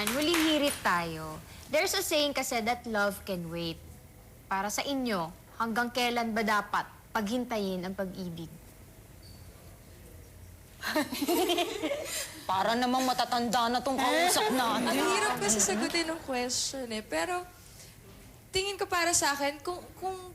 naman, huling hirit tayo. There's a saying kasi that love can wait. Para sa inyo, hanggang kailan ba dapat paghintayin ang pag-ibig? Para namang matatanda na tong kausap natin. Ang hirap kasi sagutin ng question eh. Pero tingin ko para sa akin, kung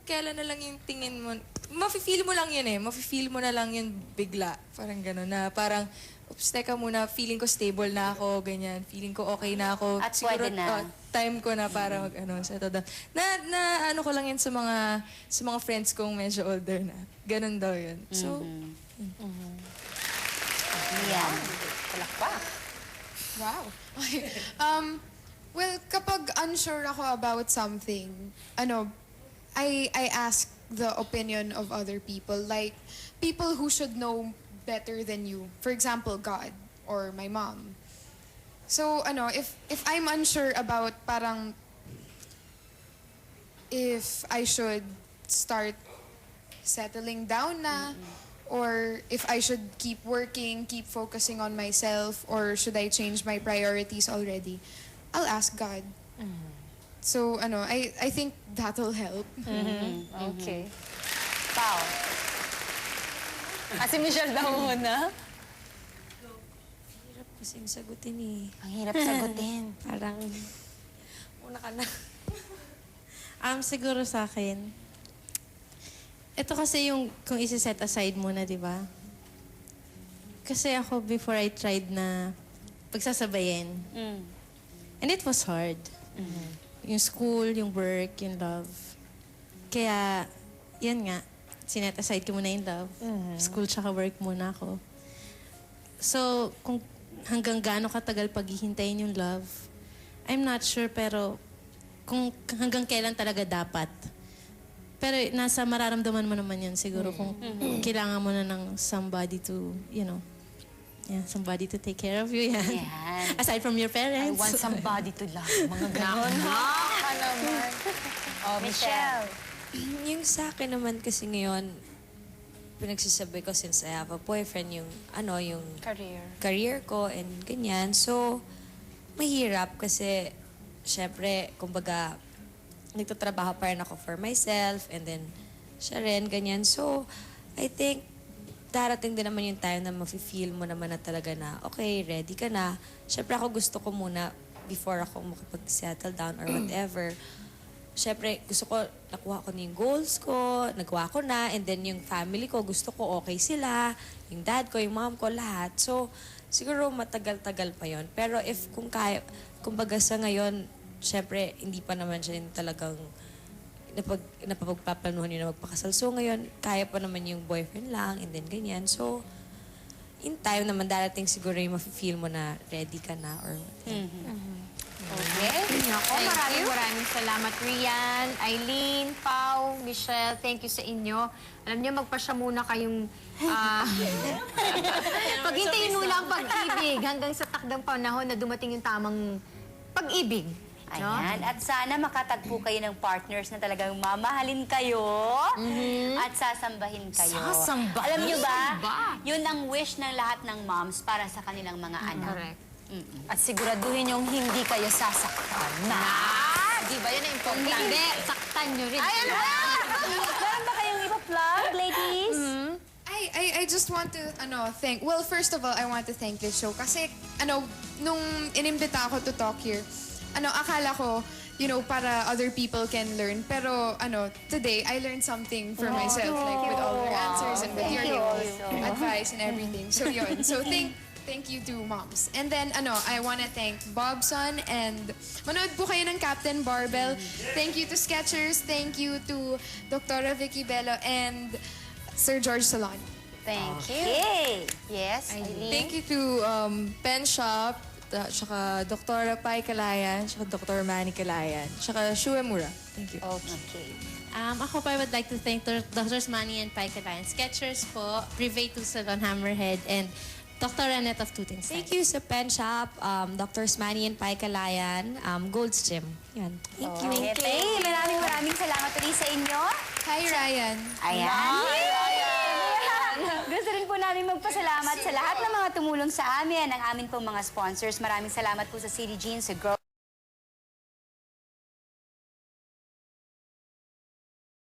kailan na lang yung tingin mo, mafe-feel mo lang yun eh. Mafe-feel mo na lang yun bigla. Parang gano'n na parang, oops, teka muna, feeling ko stable na ako, ganyan. Feeling ko okay na ako. At pwede na. Time ko na para settle down. Na ano ko lang yun sa mga friends kong medyo older na. Ganon daw yun. So, Yan. Palakpak. Wow. Okay. Well, kapag unsure ako about something, I ask the opinion of other people. Like, people who should know better than you. For example, God or my mom. So, if I'm unsure about parang if I should start settling down na, or if I should keep working, keep focusing on myself, or should I change my priorities already, I'll ask God. So, I think that'll help. Okay. Pao. Si Michelle daw muna. Hirap kasing sagutin eh. Ang hirap sagutin. Parang, una ka na. Siguro sa akin, ito kasi yung, kung isi-set aside muna, di ba? Kasi ako, before I tried na pagsasabayin. And it was hard. Yung school, yung work, yung love. Kaya, yan nga, sinet aside ko muna yung love. School tsaka work muna ako. So, kung hanggang gaano katagal paghihintayin yung love, I'm not sure, pero kung hanggang kailan talaga dapat. Pero nasa mararamdaman mo naman yan siguro kung kailangan mo na ng somebody to, somebody to take care of you. Yan. Aside from your I parents. want somebody to love. Mga ganon. Ka naman. Oh, Michelle. Yung sa akin naman kasi ngayon, pinagsasabay ko since I have a boyfriend, yung career ko and ganyan. So, mahirap kasi, syempre, kumbaga, nagtatrabaho pa rin ako for myself and then siya rin, ganyan. So, I think, darating din naman yung time na mafe-feel mo naman na talaga na, okay, ready ka na. Syempre ako gusto ko muna, before ako makapag-settle down or whatever, syempre gusto ko, nakuha ko na yung goals ko, nagawa ko na, and then yung family ko, gusto ko okay sila, yung dad ko, yung mom ko, lahat. So, siguro matagal-tagal pa yon. Pero if kung kaya, kumbaga sa ngayon, syempre, hindi pa naman siya yung talagang napapagpaplanuhan yun na magpakasal. So ngayon, kaya pa naman yung boyfriend lang and then ganyan. So, in time naman, darating siguro yung mafe-feel mo na ready ka na or Okay. Ako, maraming salamat, Rian, Eileen, Pau, Michelle. Thank you sa inyo. Alam niyo, magpasya muna kayong... paghintayin mo lang pag-ibig hanggang sa takdang panahon na dumating yung tamang pag-ibig. Ayan. At sana makatagpo kayo ng partners na talagang mamahalin kayo at sasambahin kayo. Sasambahin? Alam niyo ba, yun ang wish ng lahat ng moms para sa kanilang mga anak. Correct. At siguraduhin yung hindi kayo sasaktan na. Di ba yan ang importante? Hindi, saktan nyo rin. Ayan na! Meron ba kayong ipa-plug, ladies? I just want to thank, well, first of all, I want to thank this show kasi nung inimbita ako to talk here, akala ko, para other people can learn. Pero, today, I learned something for myself, like with all your answers and with your advice and everything. So, yun. So, thank you to moms. And then, I want to thank Bobson and manood po kayo ng Captain Barbell. Thank you to Skechers. Thank you to Dr. Vicky Bello and Sir George Salon. Thank you. Yes, Eileen. thank you to Pen Shop, tsaka Dr. Pai Kalayan, tsaka Dr. Manny Kalayan, tsaka Shuemura. Thank you. Okay. Ako pa would like to thank Drs. Manny and Pai Kalayan, Skechers po, Privé to Salon Hammerhead, and Dr. Annette of Tooting Thank you sa Pen Shop, Dr. Manny and Pai Kalayan, Gold's Gym. Yan. Thank you. Okay. Maraming salamat ulit sa inyo. Hi, Ryan. Ayan. Hi, Ryan. Gusto gusto rin po namin magpasalamat sa lahat ng mga tumulong sa amin, ang amin pong mga sponsors. Maraming salamat po sa City Jeans, sa Grow